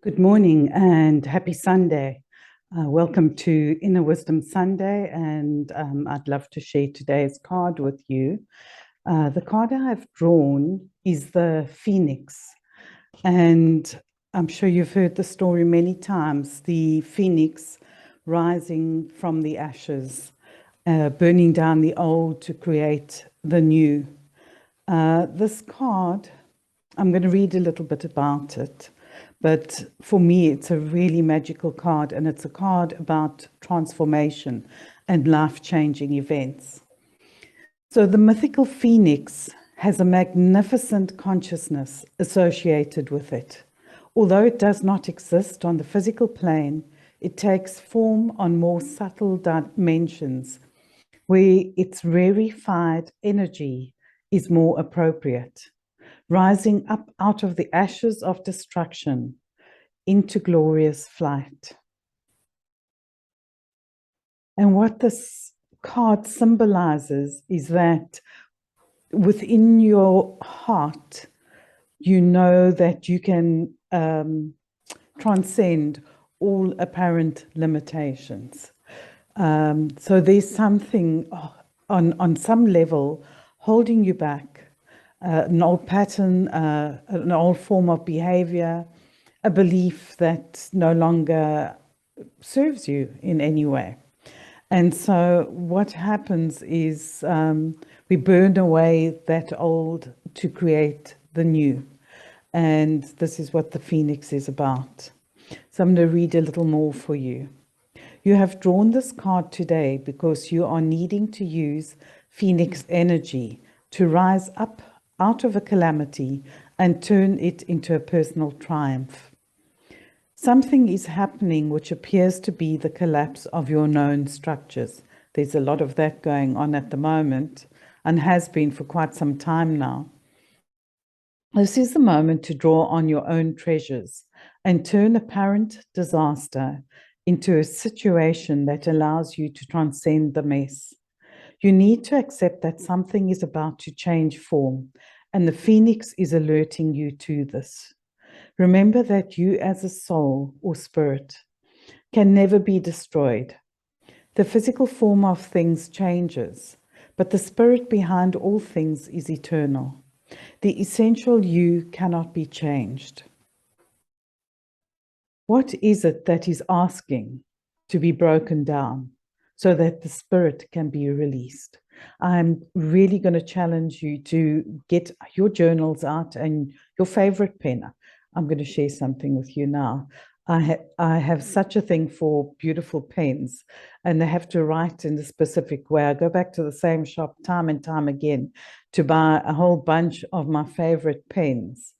Good morning and happy Sunday. Welcome to Inner Wisdom Sunday, and I'd love to share today's card with you. The card I've drawn is the Phoenix, and I'm sure you've heard the story many times, the Phoenix rising from the ashes, burning down the old to create the new. This card, I'm going to read a little bit about it. But for me, it's a really magical card, and it's a card about transformation and life-changing events. So the mythical phoenix has a magnificent consciousness associated with it. Although it does not exist on the physical plane, it takes form on more subtle dimensions, where its rarefied energy is more appropriate, rising up out of the ashes of destruction into glorious flight. And what this card symbolizes is that within your heart, you know that you can transcend all apparent limitations. So there's something on some level holding you back, an old pattern, an old form of behavior, a belief that no longer serves you in any way. And so what happens is we burn away that old to create the new. And this is what the Phoenix is about. So I'm going to read a little more for you. You have drawn this card today because you are needing to use Phoenix energy to rise up out of a calamity and turn it into a personal triumph. Something is happening which appears to be the collapse of your known structures. There's a lot of that going on at the moment and has been for quite some time now. This is the moment to draw on your own treasures and turn apparent disaster into a situation that allows you to transcend the mess. You need to accept that something is about to change form, and the Phoenix is alerting you to this. Remember that you as a soul or spirit can never be destroyed. The physical form of things changes, but the spirit behind all things is eternal. The essential you cannot be changed. What is it that is asking to be broken down so that the spirit can be released? I'm really going to challenge you to get your journals out and your favorite pen. I'm going to share something with you now. I have such a thing for beautiful pens, and they have to write in a specific way. I go back to the same shop time and time again to buy a whole bunch of my favorite pens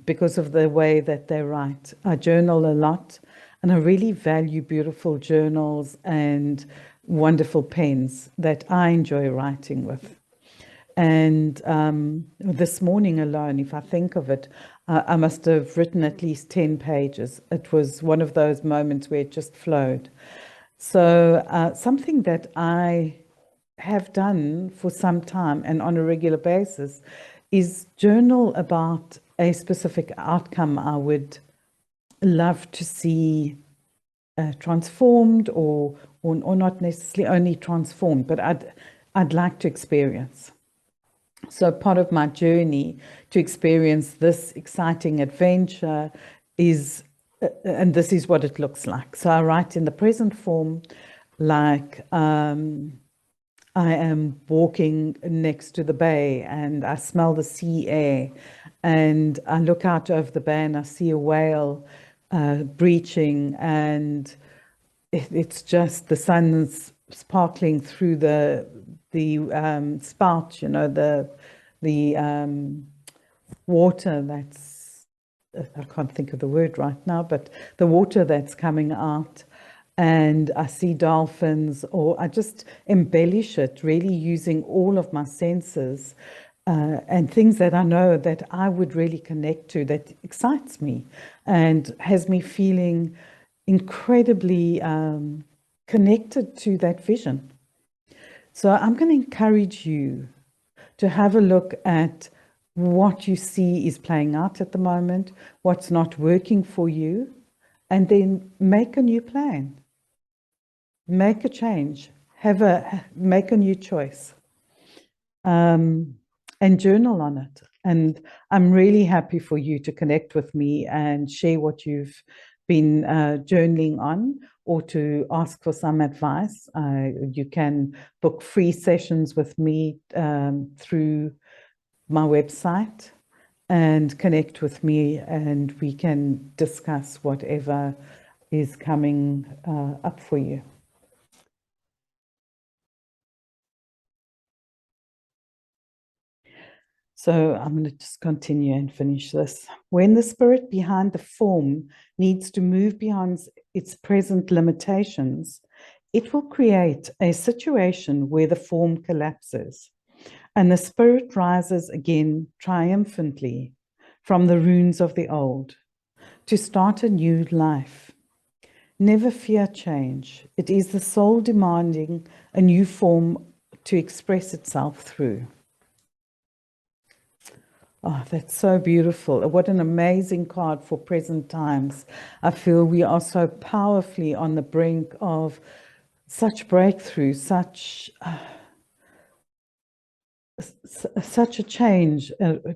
because of the way that they write. I journal a lot, and I really value beautiful journals and wonderful pens that I enjoy writing with. And this morning alone, if I think of it, I must have written at least 10 pages. It was one of those moments where it just flowed. So something that I have done for some time and on a regular basis is journal about a specific outcome I would love to see transformed or not necessarily only transformed, but I'd like to experience. So part of my journey to experience this exciting adventure is, and this is what it looks like. So I write in the present form, like I am walking next to the bay and I smell the sea air, and I look out over the bay and I see a whale breaching, and it's just the sun's sparkling through the spout, you know, the water that's, I can't think of the word right now, but the water that's coming out, and I see dolphins, or I just embellish it, really using all of my senses and things that I know that I would really connect to, that excites me and has me feeling incredibly connected to that vision. So I'm going to encourage you to have a look at what you see is playing out at the moment, what's not working for you, and then make a new plan, make a change, make a new choice, and journal on it. And I'm really happy for you to connect with me and share what you've been journaling on, or to ask for some advice. You can book free sessions with me through my website and connect with me, and we can discuss whatever is coming up for you. So I'm going to just continue and finish this. When the spirit behind the form needs to move beyond its present limitations, it will create a situation where the form collapses and the spirit rises again triumphantly from the ruins of the old to start a new life. Never fear change. It is the soul demanding a new form to express itself through. Oh, that's so beautiful. What an amazing card for present times. I feel we are so powerfully on the brink of such breakthrough, such a change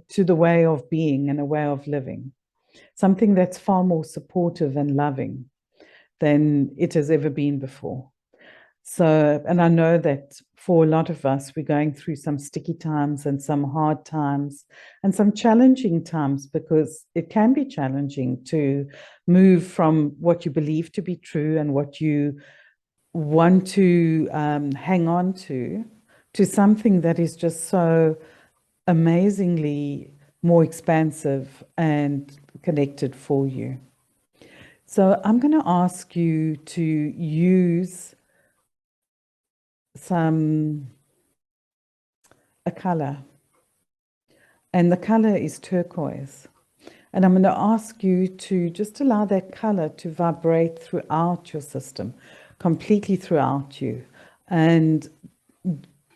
to the way of being and a way of living. Something that's far more supportive and loving than it has ever been before. So, and I know that for a lot of us, we're going through some sticky times and some hard times and some challenging times, because it can be challenging to move from what you believe to be true and what you want to hang on to something that is just so amazingly more expansive and connected for you. So I'm going to ask you to use a color, and the color is turquoise. And I'm going to ask you to just allow that color to vibrate throughout your system, completely throughout you, and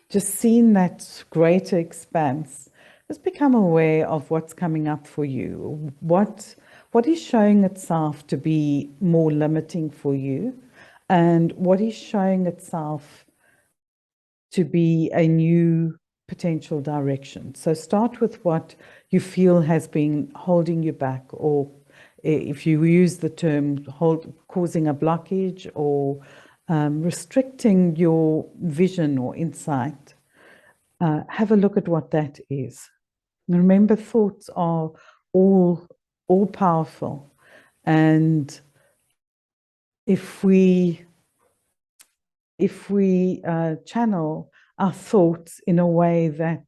just seeing that greater expanse. Just become aware of what's coming up for you. What is showing itself to be more limiting for you, and what is showing itself to be a new potential direction. So start with what you feel has been holding you back, or if you use the term causing a blockage or restricting your vision or insight. Have a look at what that is. And remember, thoughts are all powerful, and if we channel our thoughts in a way that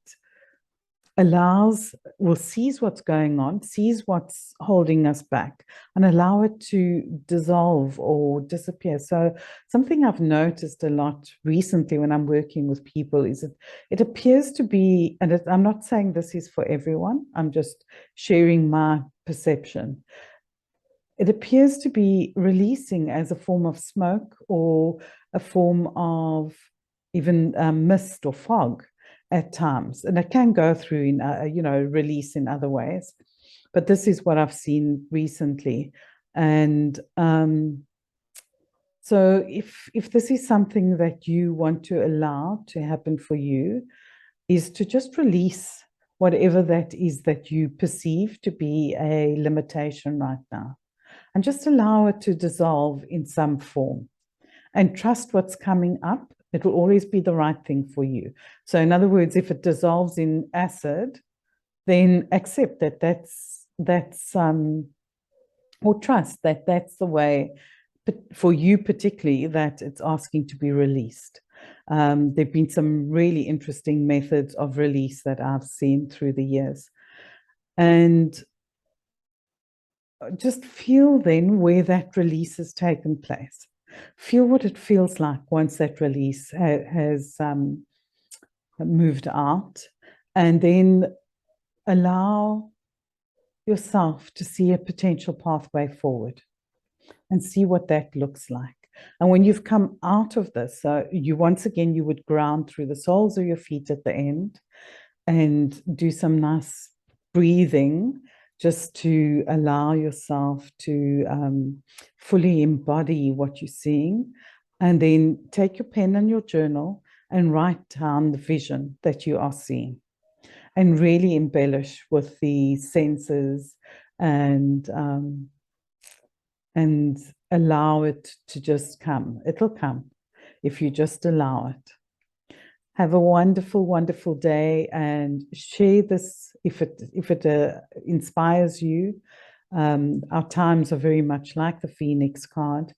sees what's going on, sees what's holding us back, and allow it to dissolve or disappear. So something I've noticed a lot recently when I'm working with people is that it appears to be, and I'm not saying this is for everyone, I'm just sharing my perception. It appears to be releasing as a form of smoke or a form of even mist or fog at times. And it can go through in, release in other ways. But this is what I've seen recently. And so if this is something that you want to allow to happen for you, is to just release whatever that is that you perceive to be a limitation right now, and just allow it to dissolve in some form, and trust what's coming up. It will always be the right thing for you. So in other words, if it dissolves in acid, then accept that or trust that that's the way, for you particularly, that it's asking to be released. There've been some really interesting methods of release that I've seen through the years. And just feel then where that release has taken place. Feel what it feels like once that release has moved out, and then allow yourself to see a potential pathway forward and see what that looks like. And when you've come out of this, you would ground through the soles of your feet at the end and do some nice breathing just to allow yourself to fully embody what you're seeing. And then take your pen and your journal and write down the vision that you are seeing, and really embellish with the senses, and allow it to just come. It'll come if you just allow it. Have a wonderful, wonderful day, and share this if it inspires you. Our times are very much like the Phoenix card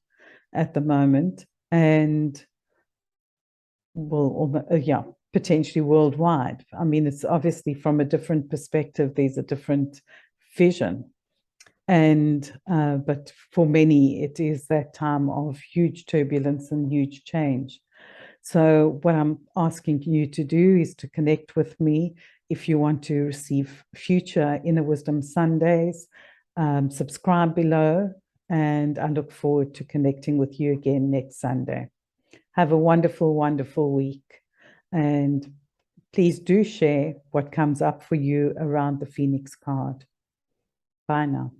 at the moment, and well, yeah, potentially worldwide. I mean, it's obviously from a different perspective. There's a different vision, and but for many, it is that time of huge turbulence and huge change. So what I'm asking you to do is to connect with me if you want to receive future Inner Wisdom Sundays. Subscribe below, and I look forward to connecting with you again next Sunday. Have a wonderful, wonderful week, and please do share what comes up for you around the Phoenix card. Bye now.